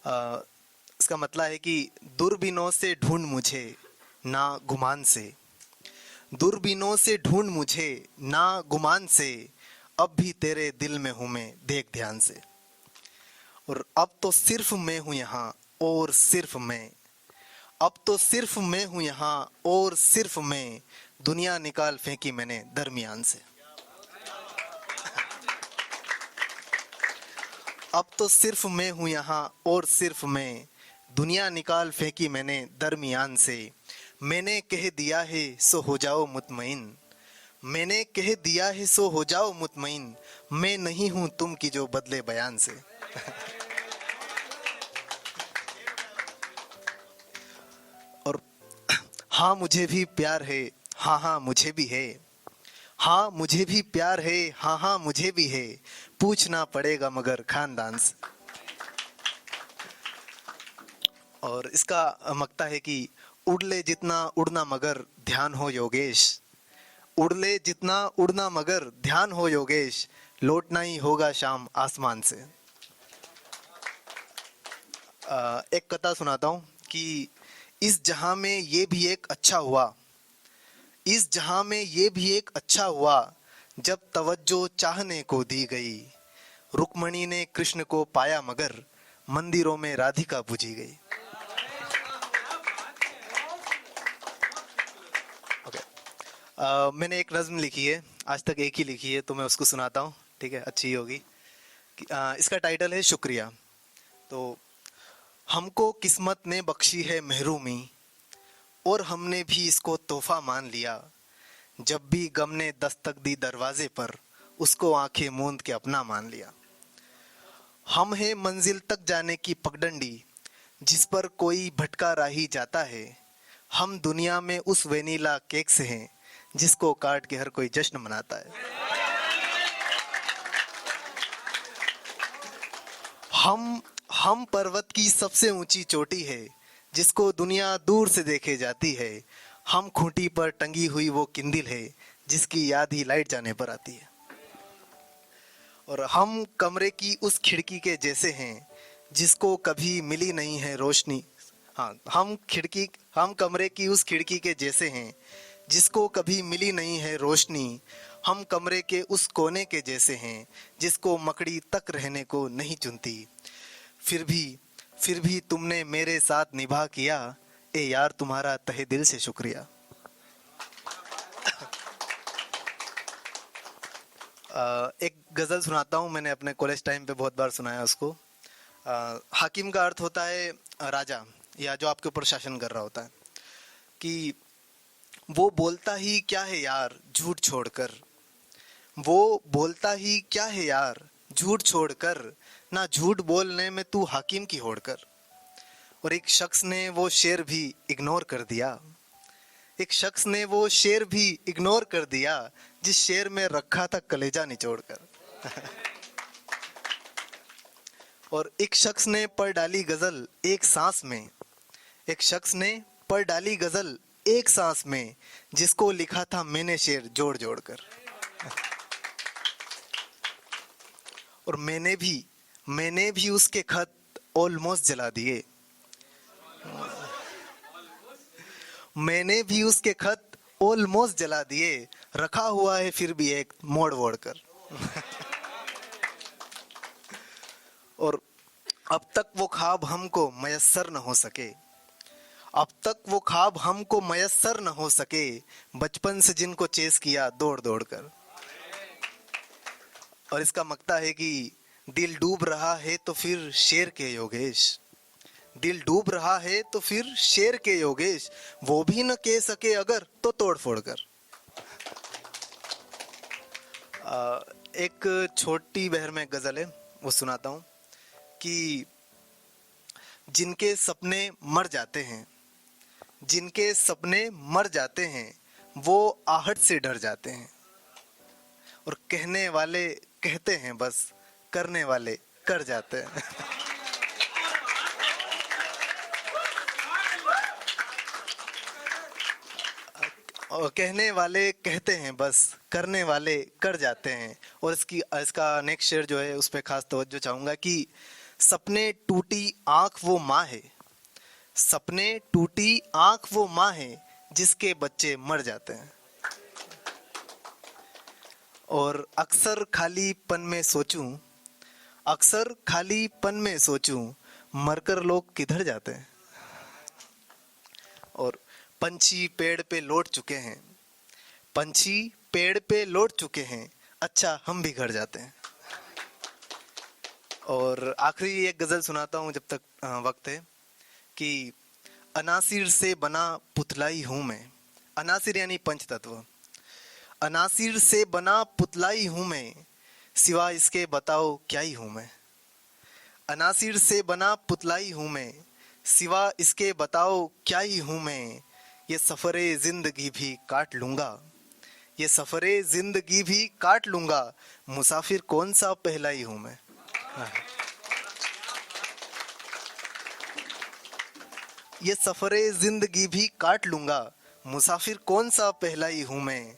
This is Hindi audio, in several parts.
अ, इसका मतलब है कि दूरबीनों से ढूंढ मुझे ना गुमान से, दूरबीनों से ढूंढ मुझे ना गुमान से, अब भी तेरे दिल में हूं मैं देख ध्यान से। और अब तो सिर्फ मैं हूं यहाँ और सिर्फ मैं, अब तो सिर्फ मैं हूं यहाँ और सिर्फ मैं, दुनिया निकाल फेंकी मैंने दरमियान से। अब तो सिर्फ मैं हूं यहाँ और सिर्फ मैं, दुनिया निकाल फेंकी मैंने दरमियान से। मैंने कह दिया है सो हो जाओ मुतमईन, मैंने कह दिया है सो हो जाओ मुतमईन, मैं नहीं हूं तुम की जो बदले बयान से। और हाँ मुझे भी प्यार है, हाँ हाँ मुझे भी है, हाँ मुझे भी प्यार है, हाँ हाँ मुझे भी है, पूछना पड़ेगा मगर खानदान से। और इसका मकता है कि उड़ ले जितना उड़ना मगर ध्यान हो योगेश, उड़ ले जितना उड़ना मगर ध्यान हो योगेश, लौटना ही होगा शाम आसमान से। एक कथा सुनाता हूँ कि इस जहां में ये भी एक अच्छा हुआ, इस जहां में ये भी एक अच्छा हुआ, जब तवज्जो चाहने को दी गई, रुक्मणी ने कृष्ण को पाया मगर मंदिरों में राधिका पूजी गई। ओके। मैंने एक नज्म लिखी है, आज तक एक ही लिखी है, तो मैं उसको सुनाता हूँ, ठीक है, अच्छी ही होगी। इसका टाइटल है शुक्रिया। तो हमको किस्मत ने बख्शी है महरूमी, और हमने भी इसको तोहफा मान लिया, जब भी गम ने दस्तक दी दरवाजे पर, उसको आंखें मूंद के अपना मान लिया। हम हैं मंजिल तक जाने की पगडंडी, जिस पर कोई भटका राही जाता है, हम दुनिया में उस वेनिला केक से हैं, जिसको काट के हर कोई जश्न मनाता है। हम पर्वत की सबसे ऊंची चोटी है, जिसको दुनिया दूर से देखे जाती है, हम खूंटी पर टंगी हुई वो किंदिल है, जिसकी याद ही लाइट जाने पर आती है। और हम कमरे की उस खिड़की के जैसे हैं, जिसको कभी मिली नहीं है रोशनी। हाँ, हम कमरे की उस खिड़की के जैसे हैं, जिसको कभी मिली नहीं है रोशनी, हम कमरे के उस कोने के जैसे हैं, जिसको मकड़ी तक रहने को नहीं चुनती। फिर भी तुमने मेरे साथ निभा किया, ए यार तुम्हारा तहे दिल से शुक्रिया। एक गजल सुनाता हूँ, मैंने अपने कॉलेज टाइम पे बहुत बार सुनाया उसको। हाकिम का अर्थ होता है राजा, या जो आपके ऊपर शासन कर रहा होता है। कि वो बोलता ही क्या है यार झूठ छोड़कर, वो बोलता ही क्या है यार झूठ छोड़कर, ना झूठ बोलने में तू हाकिम की होड़ कर। और एक शख्स ने वो शेर भी इग्नोर कर दिया, एक शख्स ने वो शेर भी इग्नोर कर दिया, जिस शेर में रखा था कलेजा निचोड़ कर। और एक शख्स ने पढ़ डाली गजल एक सांस में, एक शख्स ने पढ़ डाली गजल एक सांस में, जिसको लिखा था मैंने शेर जोड़ जोड़ कर। और मैंने भी उसके खत ऑलमोस्ट जला दिए, मैंने भी उसके खत ऑलमोस्ट जला दिए, रखा हुआ है फिर भी एक मोड़ वोड़ कर। और अब तक वो ख्वाब हमको मयस्सर न हो सके, अब तक वो ख्वाब हमको मयस्सर न हो सके, बचपन से जिनको चेस किया दौड़ दौड़ कर। और इसका मकता है कि दिल डूब रहा है तो फिर शेर के योगेश, दिल डूब रहा है तो फिर शेर के योगेश, वो भी न कह सके अगर तो तोड़ फोड़ कर। एक छोटी बहर में गजल है, वो सुनाता हूँ। कि जिनके सपने मर जाते हैं, जिनके सपने मर जाते हैं, वो आहट से डर जाते हैं, और कहने वाले कहते हैं बस, करने वाले कर जाते हैं। और कहने वाले कहते हैं बस, करने वाले कर जाते हैं। और इसका नेक्स्ट शेर जो है उस पर खास तवज्जो चाहूँगा कि सपने टूटी आंख वो माँ है, सपने टूटी आंख वो माँ है जिसके बच्चे मर जाते हैं। और अक्सर खालीपन में सोचूं, अक्सर खालीपन में सोचूं, मरकर लोग किधर जाते हैं। और पंछी पेड़ पे लौट चुके हैं, पंछी पेड़ पे लौट चुके हैं, अच्छा हम भी घर जाते हैं। और आखिरी एक गजल सुनाता हूँ जब तक वक्त है कि अनासिर से बना पुतलाई हूँ मैं, अनासिर यानी पंच तत्व, अनासिर से बना पुतलाई हूँ मैं, सिवा इसके बताओ क्या ही हूँ मैं। अनासिर से बना पुतलाई हूँ मैं, सिवा इसके बताओ क्या ही हूँ मैं। ये सफ़रे ज़िंदगी भी काट लूँगा, ये सफ़रे ज़िंदगी भी काट लूँगा, मुसाफिर कौन सा पहला ही हूँ मैं। ये सफ़रे ज़िंदगी भी काट लूँगा, मुसाफिर कौन सा पहला ही हूँ मैं।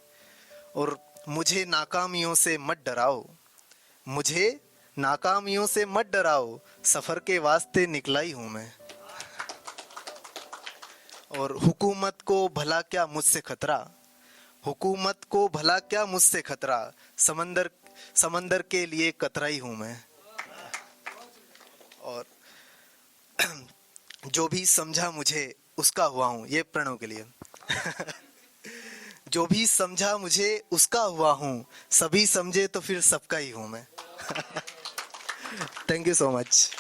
और मुझे नाकामियों से मत डराओ, मुझे नाकामियों से मत डराओ, सफ़र के वास्ते निकला ही हूँ मैं। और हुकूमत को भला क्या मुझसे खतरा, हुकूमत को भला क्या मुझसे खतरा, समंदर समंदर के लिए कतरा ही हूँ मैं। और जो भी समझा मुझे उसका हुआ हूँ, ये प्रणव के लिए। जो भी समझा मुझे उसका हुआ हूँ, सभी समझे तो फिर सबका ही हूँ मैं। Thank you so much.